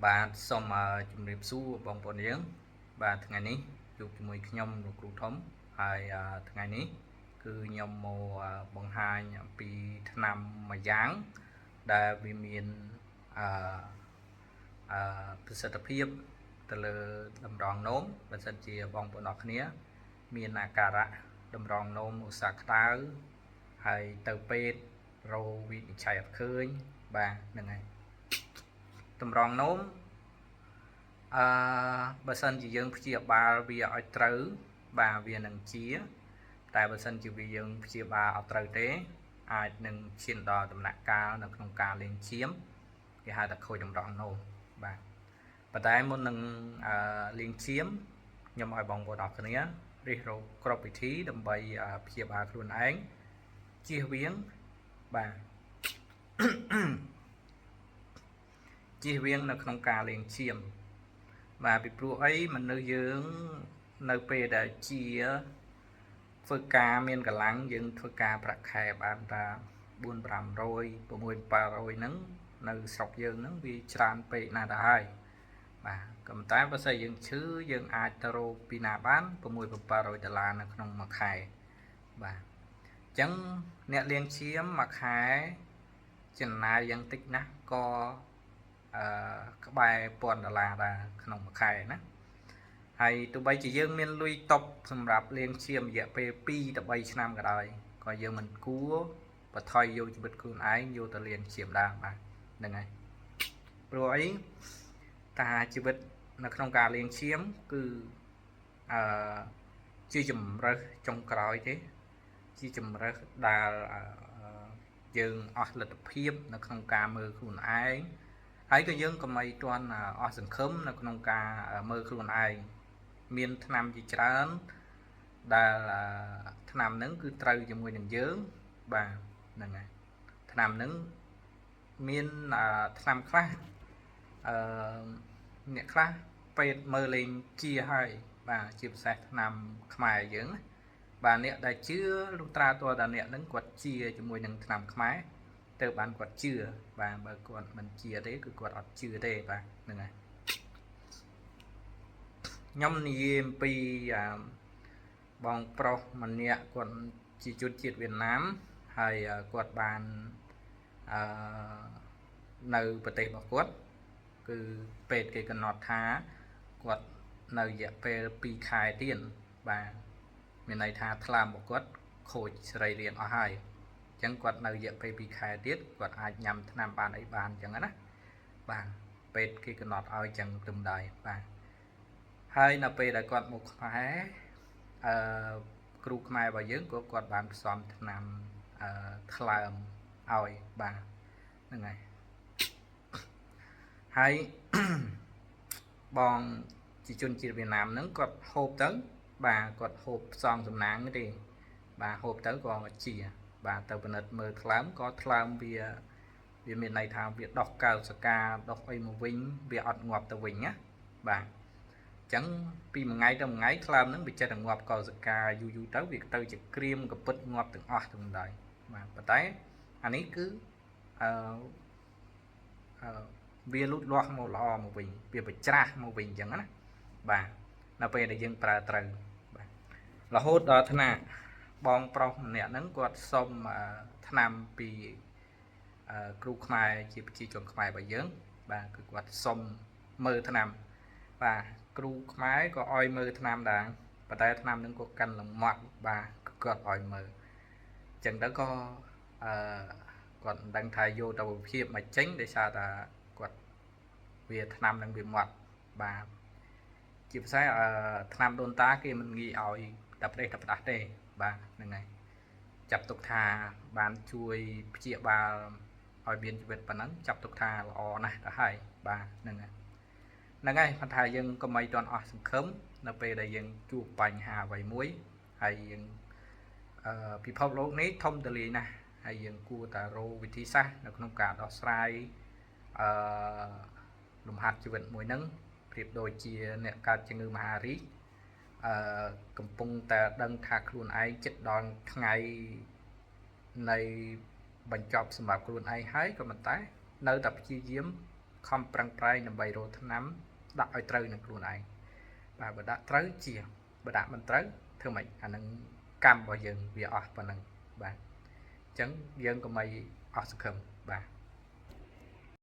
បាទសូមជម្រាបសួរបងប្អូនយើងបាទថ្ងៃនេះជួបជាមួយខ្ញុំលោកគ្រូធំហើយថ្ងៃនេះគឺខ្ញុំមកបង្ហាញអំពីថ្នាំមួយយ៉ាងដែលវាមានប្រសិទ្ធភាពទៅលើតម្រងនោមបើសិនជាបងប្អូនអរគ្នាមានអាការៈតម្រងនោមឧស្សាហ៍ក្តៅហើយទៅពេទ្យរោវិនិច្ឆ័យអត់ឃើញបាទហ្នឹងហើយតម្រងនោមបើសិនជាយើងព្យាបាលវាឲ្យត្រូវបាទវានឹងជាតែបើសិនជាយើងព្យាបាលអត់ត្រូវទេអាចនឹងឈានដល់ដំណាក់កាលនៅក្នុងការលេងឈាមគេហៅថាខូចតម្រងនោមបាទប៉ុន្តែមុននឹងលេងឈាមខ្ញុំឲ្យបងប្អូនអរគ្នារិះរោគ្រប់វិធីដើម្បីព្យាបាលខ្លួនឯងជៀសវាងបាទជៀសវាងនៅក្នុងការលេងឈាមបាទពីព្រោះអីមនុស្សយើងនៅពេលដែលជាធ្វើការមានកម្លាំងយើងធ្វើការប្រាក់ខែបានតា4-500 6-700ហ្នឹងនៅស្រុកយើងហ្នឹងវាច្រើនពេកណាស់ទៅហើយបាទក៏ប៉ុន្តែបើសិនយើងឈឺយើងអាចទៅរកពីណាបាន6-700 ដុល្លារនៅក្នុងមួយខែបាទអញ្ចឹងអ្នកលាងឈាមមួយខែចំណាយយ៉ាងតិចណាស់ក៏ក្បែរ$1000ដែរក្នុងមួយខែណាហើយទោះបីជាយើងមានលុយតុបសម្រាប់លាងឈាមរយៈពេល2 ទៅ 3 ឆ្នាំក៏ដោយក៏យើងមិនគួរបថុយយកជីវិតខ្លួនឯងយកទៅលាងឈាមដែរបាទហ្នឹងហើយព្រោះអីតាជីវិតនៅក្នុងការលាងឈាមគឺជាជំរើសចុងក្រោយទេជាជំរើសដែលយើងអស់លទ្ធភាពនៅក្នុងការមើលខ្លួនឯងហើយក៏យើងក៏មិនទាន់អស់សង្ឃឹមនៅក្នុងការមើលខ្លួនឯងមានថ្នាំជាច្រើនដែលថ្នាំហ្នឹងគឺត្រូវជាមួយនឹងយើងបាទហ្នឹងហើយថ្នាំហ្នឹងមានថ្នាំខ្លះអ្នកខ្លះពេទ្យមើលលេងជាហើយបាទជាពិសេសថ្នាំខ្មែរយើងបាទអ្នកដែលជឿលុះត្រាតតែអ្នកហ្នឹងគាត់ជាជាមួយនឹងថ្នាំខ្មែរទៅបានគាត់ជឿបាទបើគាត់មិនជឿទេគឺគាត់អត់ជឿទេបាទហ្នឹងហើយខ្ញុំនិយាយអំពីបងប្រុសម្នាក់គាត់ជាជនជាតិវៀតណាមហើយគាត់បាននៅប្រទេសរបស់គាត់គឺពេទ្យគេកំណត់ថាគាត់នៅរយៈពេល2 ខែទៀតបាទមានន័យថាថ្លើមរបស់គាត់ខូចសរីរាង្គអស់ហើយអញ្ចឹងគាត់នៅរយៈពេល2 ខែទៀតគាត់អាចញ៉ាំថ្នាំបានអីបានអញ្ចឹងណាបាទពេទ្យគេកំណត់ឲ្យអញ្ចឹងត្រឹមដែរបាទហើយនៅពេលដែលគាត់មកខ្មែរគ្រូខ្មែររបស់យើងក៏គាត់បានផ្សំថ្នាំថ្លើមឲ្យបាទហ្នឹងហើយបងជាជនជាតិវៀតណាមហ្នឹងគាត់ហូបទៅបាទគាត់ហូបផ្សងសំណាងទេបាទហូបទៅក៏ជាបាទទៅពិនិត្យមើលថ្លើមក៏ថ្លើមវាមានន័យថាវាដោះកោសិកាដោះអីមកវិញវាអត់ងាប់ទៅវិញណាបាទអញ្ចឹងពីមួយថ្ងៃទៅមួយថ្ងៃថ្លើមហ្នឹងវាចិត្តតែងាប់កោសិកាយូរទៅវាទៅជាក្រៀមកពិតងាប់ទាំងអស់ទាំងដែរបាទប៉ុន្តែអានេះគឺវាលូតលាស់មកល្អមកវិញវាបច្រាស់មកវិញអញ្ចឹងណាបាទនៅពេលដែលយើងប្រើត្រូវបាទរហូតដល់ថ្នាក់បងប្រុសម្នាក់ហ្នឹងគាត់សុំថ្នាំពីគ្រូខ្មែរជាប្រជាជនខ្មែររបស់យើងបាទគឺគាត់សុំមើលថ្នាំបាទគ្រូខ្មែរក៏ឲ្យមើលថ្នាំដែរប៉ុន្តែថ្នាំហ្នឹងក៏កាន់លមាត់បាទគាត់ឲ្យមើលអញ្ចឹងទៅក៏គាត់មិនដឹងថាយកទៅវិភាគមកចេញដោយសារតែគាត់វាថ្នាំនឹងវាមាត់បាទជាពិសេសថ្នាំដូនតាគេមិនងាយឲ្យតែប្រេះតែផ្ដាស់ទេបាទហ្នឹងហើយចាប់ទុកថាបានជួយព្យាបាលឲ្យមានជីវិតប៉ុណ្ណឹងចាប់ទុកថាល្អណាស់ទៅហើយបាទហ្នឹងហើយប៉ុន្តែយើងក៏មិនទាន់អស់សង្ឃឹមនៅពេលដែលយើងជួបបញ្ហាអ្វីមួយហើយយើងពិភពលោកនេះធំទូលាយណាស់ហើយយើងគួរតែរកវិធីសាស្ត្រនៅក្នុងការដោះស្រាយលំហាត់ជីវិតមួយហ្នឹងប្រៀបដូចជាអ្នកកើតជំងឺមហារីកកំពុងតែដឹងថាខ្លួនឯងចិត្តដល់ថ្ងៃនៃបញ្ចប់សម្រាប់ខ្លួនឯងហើយក៏ប៉ុន្តែនៅតែព្យាយាម ខំប្រឹងប្រែងដើម្បីរកថ្នាំដាក់ឲ្យត្រូវនឹងខ្លួនឯងបាទបើដាក់ត្រូវជាបើដាក់មិនត្រូវធ្វើម៉េចអានឹងកម្មរបស់យើងវាអស់ប៉ុណ្ណឹងបាទអញ្ចឹងយើងកុំឲ្យអស់សង្ឃឹមបាទ